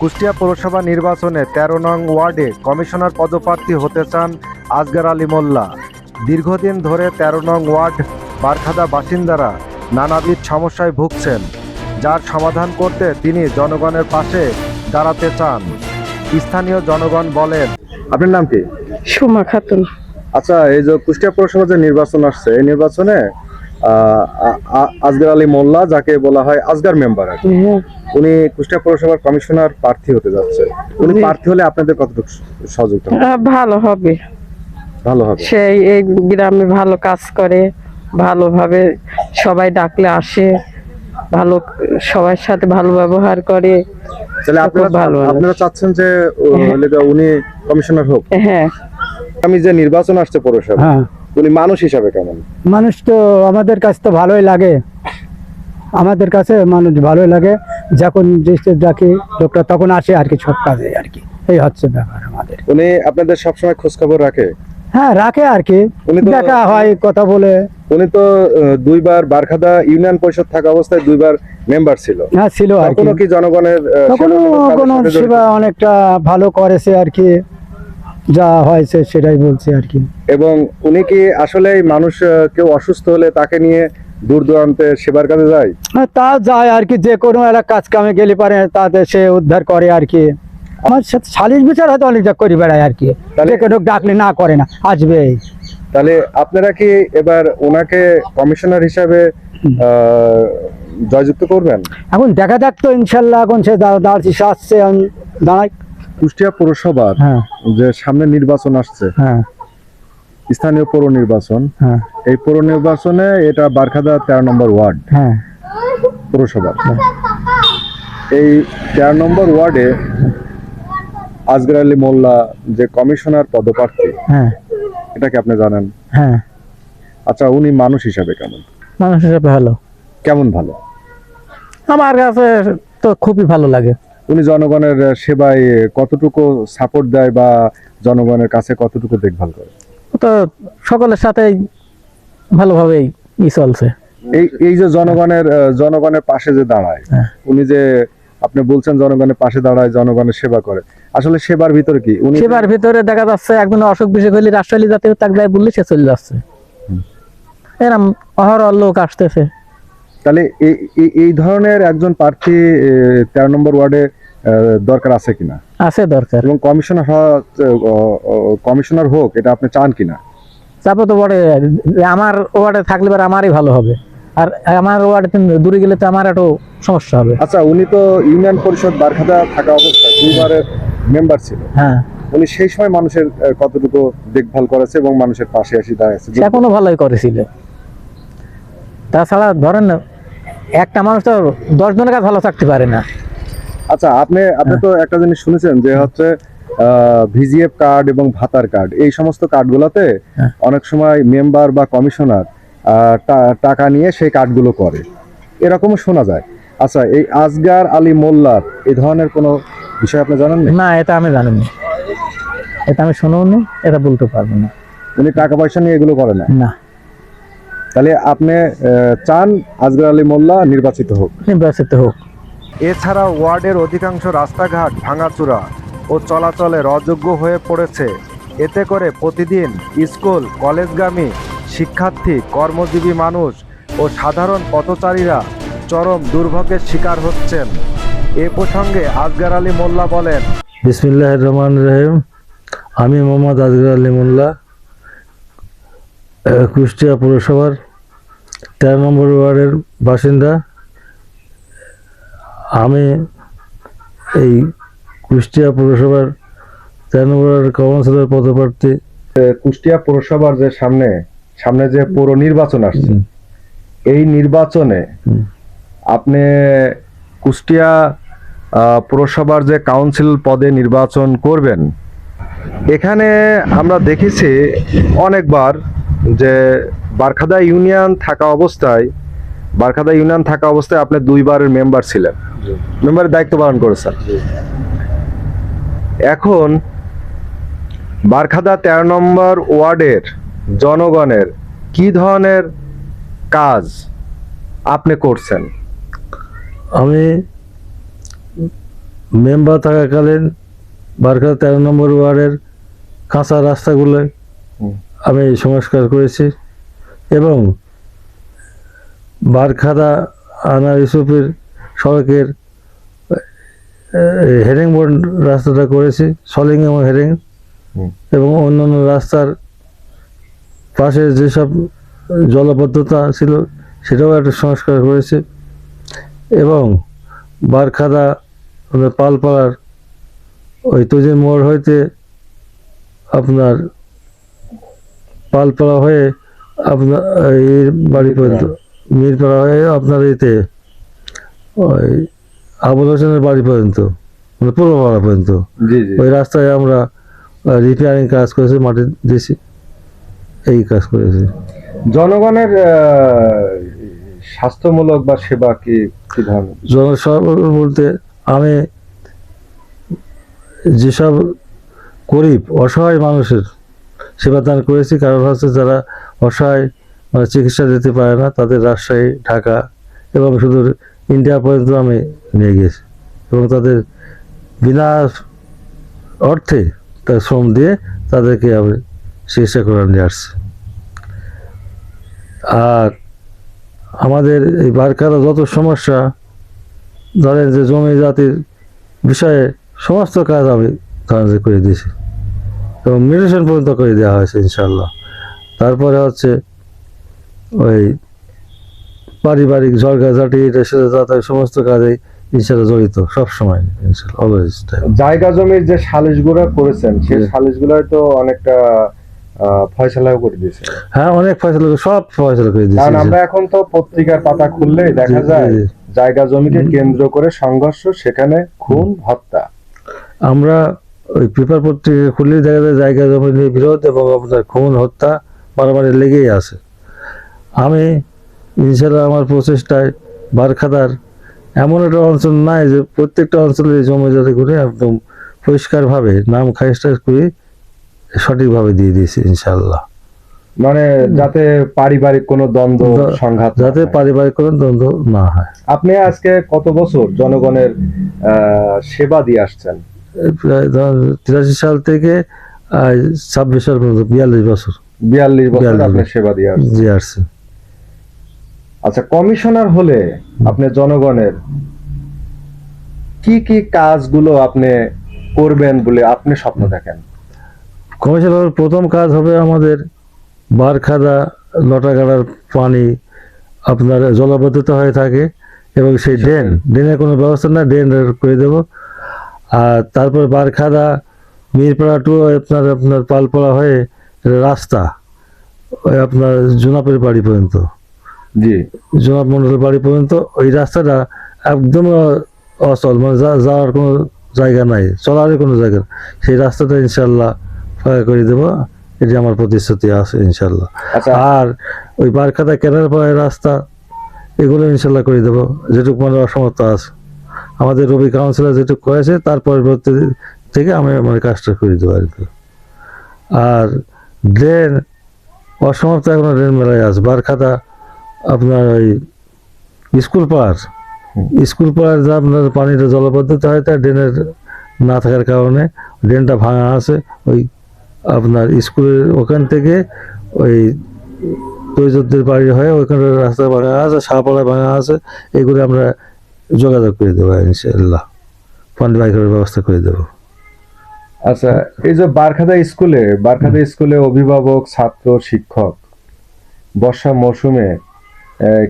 কুষ্টিয়া পৌরসভা নির্বাচনে ১৩ নং ওয়ার্ডে কমিশনার পদপ্রার্থী হতে চান আসগার আলী মোল্লা। দীর্ঘদিন ধরে ১৩ নং ওয়ার্ড বারখাদা বাসিন্দারা নানাবিধ সমস্যায় ভুগছেন, যার সমাধান করতে তিনি জনগণের পাশে দাঁড়াতে চান। স্থানীয় জনগণ বলেন। আপনার নাম কি? সুমা খাতুন। আচ্ছা, এই যে কুষ্টিয়া পৌরসভা যে নির্বাচন আসছে, এই নির্বাচনে আসগার আলী মোল্লা, যাকে বলা হয় আসগার মেম্বার, উনি কুষ্টিয়া পৌরসভার কমিশনার প্রার্থী হতে যাচ্ছে। উনি প্রার্থী হলে আপনাদের কতটুকু সহযোগিতা হবে? ভালো হবে। ভালো হবে। সেই এই গ্রামে ভালো কাজ করে, ভালোভাবে সবাই ডাকলে আসে, ভালো সবার সাথে ভালো ব্যবহার করে। তাহলে আপনারা চাচ্ছেন যে উনি কমিশনার হোক? হ্যাঁ। আমি যে নির্বাচন আসছে পৌরসভা, হ্যাঁ, উনি মানুষ হিসাবে কেমন? মানুষ তো আমাদের কাছে তো ভালোই লাগে, আমাদের কাছে মানুষ ভালোই লাগে। যখন ডাকি লোকটা তখন আসে আর কি, সব কাজে আর কি। এই হচ্ছে ব্যাপার আমাদের। উনি আপনাদের সবসময় খোঁজ খবর রাখে? হ্যাঁ, রাখে আর কি, দেখা হয়, কথা বলে। উনি তো দুইবার বারখাদা ইউনিয়ন পরিষদ থাকা অবস্থায় দুইবার মেম্বার ছিল। হ্যাঁ, ছিল আর কি। কি জনগণের কোনো সেবা অনেকটা ভালো করেছে আর কি, যা হয়েছে সেটাই বলছে আর কি। এবং উনি কি আসলে মানুষ কেউ অসুস্থ হলে তাকে নিয়ে দূর দূরান্তে সেবার কাজে যায়? হ্যাঁ, তা যায় আর কি, যে কোনো একটা কাজ কামে গেলে পারে তাদের সে উদ্ধার করে আর কি। আমার সাথে সালিশ বিচার হয়তো অনেক যা করে বেড়ায় আর কি, যে কেন ডাকলে না করে না, আসবে। তাহলে আপনারা কি এবার ওনাকে কমিশনার হিসাবে জয়যুক্ত করবেন? এখন দেখা যাক তো, ইনশাল্লাহ। এখন সে দাঁড়াচ্ছি, আসছে দাঁড়াই। কুষ্টিয়া পৌরসভার হ্যাঁ, যে সামনে নির্বাচন আসছে, হ্যাঁ, স্থানীয় পৌর নির্বাচন, হ্যাঁ, এই পৌর নির্বাচনে এটা বারখাদা ১৩ নম্বর ওয়ার্ড হ্যাঁ, পৌরসভার। এই ১৩ নম্বর ওয়ার্ডে আসগার আলী মোল্লা যে কমিশনার পদপ্রার্থী, হ্যাঁ, এটা কি আপনি জানেন? হ্যাঁ। আচ্ছা, উনি মানুষ হিসাবে কেমন? মানুষ হিসাবে ভালো। কেমন ভালো? আমার কাছে তো খুবই ভালো লাগে। উনি জনগণের সেবায় কতটুকু সাপোর্ট দেয় বা জনগণের কাছে কতটুকু দেখভাল করে? তো সকলের সাথেই ভালোভাবেই চলছে। এই যে জনগণের পাশে যে দাঁড়ায়, উনি যে আপনি বলছেন জনগণের পাশে দাঁড়ায়, জনগণের সেবা করে, আসলে সেবার ভিতরে কি? উনি সেবার ভিতরে দেখা যাচ্ছে একজন অসুখ বিসুখ হলে রাষ্ট্রীয় জাতীয় তাক যায় বললে সে চলে যাচ্ছে, এরকম অহরহ লোক আসতেছে। তাহলে এই ধরনের একজন প্রার্থী ১৩ নম্বর ওয়ার্ডে দরকার আছে কিনা? আছে, দরকার। এবং কমিশনার হোক, এটা আপনি চান কিনা? চাপো তো বড়, আমার ওয়ার্ডে থাকলে পরে আমারই ভালো হবে, আর আমার ওয়ার্ডে দূরে গেলে তো আমার একটু সমস্যা হবে। আচ্ছা, উনি তো ইউনিয়ন পরিষদ বারখাদা থাকা অবস্থায় দুইবারের মেম্বার ছিল। হ্যাঁ, উনি সেই সময় মানুষের কতটুকু দেখভাল করেছে এবং মানুষের পাশে এসে দাঁড়িয়েছে? সে কোনো ভালোই করেছিল। তাছাড়া ধরেন একটা মানুষ তো 10 জনের কাছে ভালো থাকতে পারে না। আচ্ছা, আপনি তো একটা জিনিস শুনেছেন যে হচ্ছে ভিজিএফ কার্ড এবং ভাতার কার্ড, এই সমস্ত কার্ডগুলোতে অনেক সময় মেম্বার বা কমিশনার টাকা নিয়ে সেই কার্ডগুলো করে, এরকমও শোনা যায়। আচ্ছা, এই আসগার আলী মোল্লার এই ধরনের কোনো বিষয় আপনি জানেন না? এটা আমি জানি না, এটা আমি শুনেও নি, এটা বলতে পারবো না। উনি টাকা পয়সা নিয়ে এগুলো করে না? না। তাহলে আপনি চান আসগার আলী মোল্লা নির্বাচিত হোক? নির্বাচিত হোক। এছাড়া ওয়ার্ডের অধিকাংশ রাস্তাঘাট ভাঙাচোরা ও চলাচলের অযোগ্য হয়ে পড়েছে। এতে করে প্রতিদিন স্কুল কলেজগামী শিক্ষার্থী, কর্মজীবী মানুষ ও সাধারণ পথচারীরা চরম দুর্ভোগের শিকার হচ্ছেন। এ প্রসঙ্গে আসগার আলী মোল্লা বলেন। বিসমিল্লাহির রহমানির রহিম। আমি মোহাম্মদ আসগার আলী মোল্লা, কুষ্টিয়া পৌরসভার ১৩ নম্বর ওয়ার্ডের বাসিন্দা। আমি এই কুষ্টিয়া পৌরসভার ১৩ নম্বর ওয়ার্ডের কাউন্সিলর পদপ্রার্থী। কুষ্টিয়া পৌরসভার যে সামনে যে পৌর নির্বাচন আসছে, এই নির্বাচনে আপনি কুষ্টিয়া পৌরসভার যে কাউন্সিল পদে নির্বাচন করবেন, এখানে আমরা দেখেছি অনেকবার যে বারখাদা ইউনিয়ন থাকা অবস্থায় আপনি দুইবারের মেম্বার ছিলেন, মেম্বারের দায়িত্ব পালন করেছেন। এখন বারখাদা ১৩ নম্বর ওয়ার্ডের জনগণের কি ধরনের কাজ আপনি করছেন? আমি মেম্বার থাকাকালীন বারখাদা 13 নম্বর ওয়ার্ডের কাঁচা রাস্তাগুলো হুম। আমি সংস্কার করেছি এবং বারখাদা আনার ইউসুফের সড়কের হেরিং বোর্ড রাস্তাটা করেছি, সলিং এবং হেরিং, হুম। এবং অন্যান্য রাস্তার পাশে যেসব জলবদ্ধতা ছিল সেটাও একটা সংস্কার করেছে এবং বারখাদা পালপাড়ার ওই তজির মোড় হইতে আপনার পালপাড়া হয়ে আপনার এই বাড়ি পর্যন্ত, মিরপাড়া হয়ে আপনার এতে ওই আবুল হোসেনের বাড়ি পর্যন্ত, মানে পূর্বপাড়া পর্যন্ত জি জি। ওই রাস্তায় আমরা রিপেয়ারিং কাজ করেছি, মাটি দিয়েছি, এই কাজ করেছি। জনগণের স্বাস্থ্যমূলক বা সেবা কি কি ধরনের? জনসভা বলতে আমি যেসব গরিব অসহায় মানুষের সেবা দান করেছি, কারণ হচ্ছে যারা অসহায়, মানে চিকিৎসা দিতে পারে না, তাদের রাজশাহী, ঢাকা এবং শুধু ইন্ডিয়া পর্যন্ত আমি নিয়ে গেছি এবং তাদের বিনা অর্থে তার শ্রম দিয়ে তাদেরকে আমি চিকিৎসা করে নিয়ে আসছি। আর আমাদের এই বারখাদা যত সমস্যা, ধরেন যে জমি জাতির বিষয়ে সমস্ত কাজ আমি ধরেন যে করে দিয়েছি এবং মেডিসিন পর্যন্ত করে দেওয়া হয়েছে ইনশাল্লাহ। তারপরে হচ্ছে ওই পারিবারিক ঝড়গাঝাটি, এটার সাথে যাতায়াত সমস্ত কাজে ইনশাল্লাহ জড়িত সবসময়, ইনশাল্লাহ অলওয়েজ টাইম। জায়গা জমির যে সালিশগুলো করেছেন সেই জি। সালিশগুলো তো অনেকটা ফয়সালাও করে দিয়েছে, হ্যাঁ, অনেক ফয়সলা, সব ফয়সলা করে দিয়েছি। কারণ আমরা এখন তো পত্রিকার পাতা খুললেই দেখা জি, যায় জি, জি। জায়গা জমিকে কেন্দ্র করে সংঘর্ষ, সেখানে খুন, হত্যা। আমরা ওই পেপার পত্রিকা খুললেই দেখা যায় জায়গা জমি নিয়ে বিরোধ এবং আপনার খুন, হত্যা, মারামারি লেগেই আছে। আমি ইনশাল্লাহ আমার প্রচেষ্টায় বারখাদার এমন একটা অঞ্চল নাই যে প্রত্যেকটা অঞ্চলে জমি যাতে করে একদম পরিষ্কারভাবে নাম খারিজটা করে সঠিকভাবে দিয়ে দিয়েছি ইনশাল্লাহ, মানে যাতে পারিবারিক কোনো দ্বন্দ্ব সংঘাত না যাতে হয়। পারিবারিক কোনো দ্বন্দ্ব না হয়। আপনি আজকে কত বছর জনগণের সেবা দিয়ে আসছেন? এই প্রায় 83 সাল থেকে 26 সাল পর্যন্ত 42 বছর 42 বছর 42 আপনি সেবা দিয়ে আসছেন। দিয়ে আসছে। আচ্ছা, কমিশনার হলে আপনি জনগণের কি কি কাজগুলো আপনি করবেন বলে আপনি স্বপ্ন দেখেন? কমিশনার প্রথম কাজ হবে আমাদের বারখাদা লটাগাড়ার পানি আপনার জলাবদ্ধতা হয়ে থাকে এবং সেই ড্রেনের কোনো ব্যবস্থা না, ড্রেন করে দেব। আর তারপর বারখাদা মিরপাড়া টু আপনার আপনার পালপাড়া হয়ে রাস্তা ওই আপনার জোনাপের বাড়ি পর্যন্ত, জি। জোনাপ মন্ডলের বাড়ি পর্যন্ত ওই রাস্তাটা একদম অচল, মানে যাওয়ার কোনো জায়গা নাই, চলারই কোনো জায়গা নেই। সেই রাস্তাটা ইনশাল্লাহ ফাঁকা করে দেবো, এটি আমার প্রতিশ্রুতি আছে ইনশাল্লাহ। আচ্ছা, আর ওই বারখাদা কেনার পরে রাস্তা, এগুলো ইনশাল্লাহ করে দেবো যেটুকু মানে অসমর্থ আছে। আমাদের রবি কাউন্সিলর যেটুকু করেছে তার পরবর্তী থেকে আমি আমার কাজটা করে দেবো আর কি। আর ড্রেন অসমর্থ এখনো ড্রেন মেলায় আছে বারখাদা আপনার ওই স্কুল পাড়, স্কুল পাড়ার যা আপনার পানিটা জলবদ্ধতা হয় তার ড্রেনের না থাকার কারণে ড্রেনটা ভাঙা আছে। ওই আপনার স্কুলের ওখান থেকে ওই তৈজদের বাড়ি হয়ে ওইখানে রাস্তা ভাঙা আছে, শাহপাড়ায় ভাঙা আছে, এগুলো আমরা যোগাযোগ করে দেবো ইনশাল্লাহ, পানি বাইকের ব্যবস্থা করে দেবো। আচ্ছা, এই যে বারখাদা স্কুলে অভিভাবক, ছাত্র, শিক্ষক বর্ষা মৌসুমে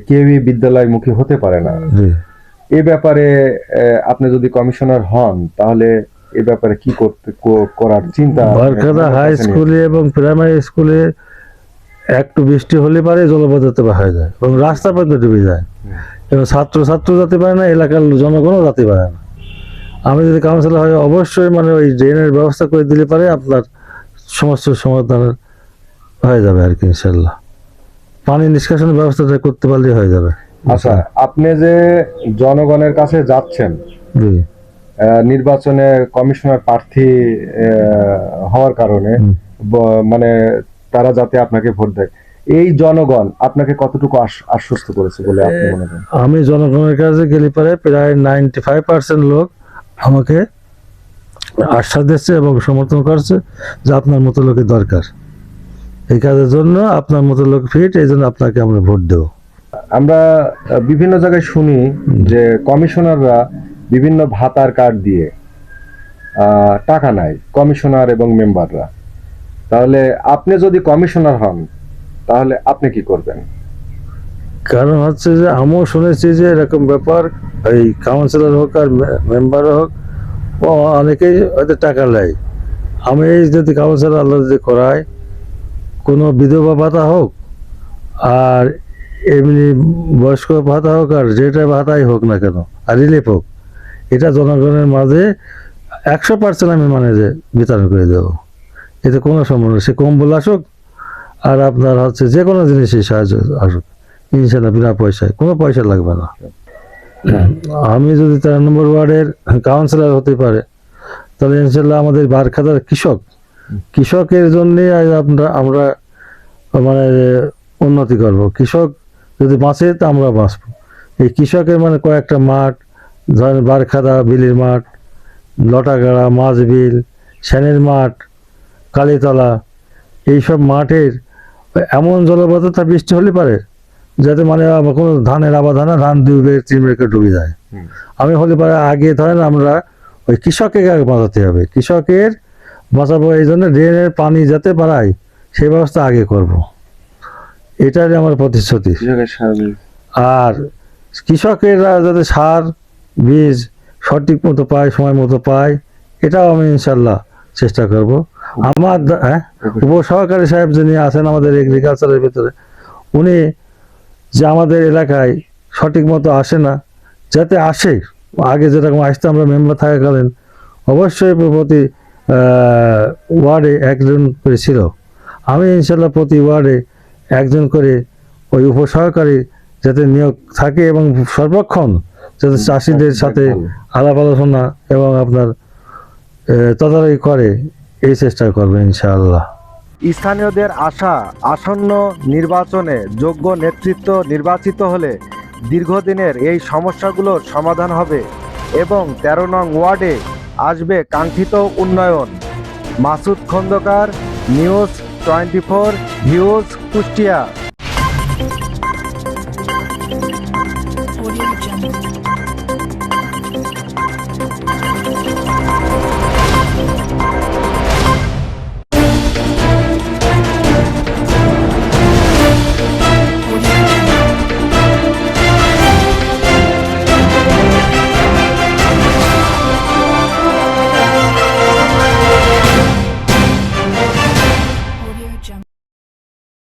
কেউই বিদ্যালয়মুখী হতে পারে না। জি। এই ব্যাপারে আপনি যদি কমিশনার হন তাহলে এই ব্যাপারে কি করার চিন্তা বারখাদা হাই স্কুলে এবং প্রাইমারি স্কুলে একটু বৃষ্টি হলে পারে জলবদ্ধতা হয়ে যায় এবং রাস্তা পর্যন্ত ডুবে যায় এবং ছাত্র যেতে পারে না, এলাকার জনগণও যেতে পারে না। আমি যদি কাউন্সিলর হয় অবশ্যই মানে ওই ড্রেনের ব্যবস্থা করে দিলে পারে আপনার সমস্ত সমাধান হয়ে যাবে আর কি ইনশাল্লাহ। পানি নিষ্কাশনের ব্যবস্থাটা করতে পারলেই হয়ে যাবে। আচ্ছা, আপনি যে জনগণের কাছে যাচ্ছেন জি। নির্বাচনে কমিশনার প্রার্থী হওয়ার কারণে মানে তারা যাতে আপনাকে ভোট দেয়, এই জনগণ আপনাকে কতটুকু আশ্বস্ত করেছে বলে আপনি মনে করেন? আমি জনগণের কাছে গেলে পারে প্রায় 95% লোক আমাকে আশ্বাস দিচ্ছে এবং সমর্থন করছে যে আপনার মতো লোকের দরকার, এই কাজের জন্য আপনার মতো লোক ফিট, এই জন্য আপনাকে আমরা ভোট দেবো। আমরা বিভিন্ন জায়গায় শুনি যে কমিশনাররা বিভিন্ন ভাতার কার্ড দিয়ে টাকা নেয়, কমিশনার এবং মেম্বাররা। তাহলে আপনি যদি কমিশনার হন তাহলে আপনি কি করবেন? কারণ হচ্ছে যে আমিও শুনেছি যে এরকম ব্যাপার, এই কাউন্সিলর হোক আর মেম্বার হোক, ও অনেকেই হয়তো টাকা নেয়। আমি যদি কাউন্সিলর আল্লাহ যদি করায়, কোনো বিধবা ভাতা হোক আর এমনি বয়স্ক ভাতা হোক আর যেটা ভাতাই হোক না কেন, আর রিলিফ হোক, এটা জনগণের মাঝে 100% আমি মানে যে বিতরণ করে দেবো। এতে কোনো সমস্যা, সে কম্বল আসুক আর আপনার হচ্ছে যে কোনো জিনিসই সাহায্য আসুক, ইনশাল্লাহ বিনা পয়সায়, কোনো পয়সা লাগবে না। আমি যদি 13 নম্বর ওয়ার্ডের কাউন্সিলর হতে পারে, তাহলে ইনশাল্লাহ আমাদের বারখাদার কৃষকের জন্যে আমরা মানে উন্নতি করব। কৃষক যদি বাঁচে তো আমরা বাঁচবো। এই কৃষকের মানে কয়েকটা মাঠ, ধরেন বারখাদা বিলির মাঠ, লটাগাড়া, মাছবিল, সেনের মাঠ, কালীতলা, এইসব মাঠের এমন জলবদ্ধতা বৃষ্টি হলে পারে যাতে মানে কোনো ধানের আবাদ হয় না, ধান 2 বেগ 3 বেগে ডুবে যায়। আমি হলে পারে আগে ধরেন আমরা ওই কৃষককে আগে বাঁচাতে হবে, কৃষকের বাঁচাবো, এই জন্য ড্রেনের পানি যাতে বাড়ায় সেই ব্যবস্থা আগে করব, এটাই আমার প্রতিশ্রুতি। আর কৃষকেরা যাতে সার বীজ সঠিক মতো পায়, সময় মতো পায়, এটাও আমি ইনশাল্লাহ চেষ্টা করব। আমার উপসহকারী সাহেব যিনি আছেন আমাদের এগ্রিকালচারের ভিতরে, উনি যে আমাদের এলাকায় সঠিক মতো আসে না, যাতে আসে, আগে যেরকম আসতে আমরা মেম্বার থাকাকালীন অবশ্যই প্রতি ওয়ার্ডে একজন করে ছিল। আমি ইনশাল্লাহ প্রতি ওয়ার্ডে একজন করে ওই উপসহকারী যাতে নিয়োগ থাকে এবং সর্বক্ষণ যাতে চাষিদের সাথে আলাপ আলোচনা এবং আপনার তদারকি করে, এই চেষ্টা করবে ইনশাআল্লাহ। স্থানীয়দের আশা, আসন্ন নির্বাচনে যোগ্য নেতৃত্ব নির্বাচিত হলে দীর্ঘদিনের এই সমস্যাগুলোর সমাধান হবে এবং 13 নং ওয়ার্ডে আসবে কাঙ্ক্ষিত উন্নয়ন। Masud Khandakar, news 24 views, Kushtia.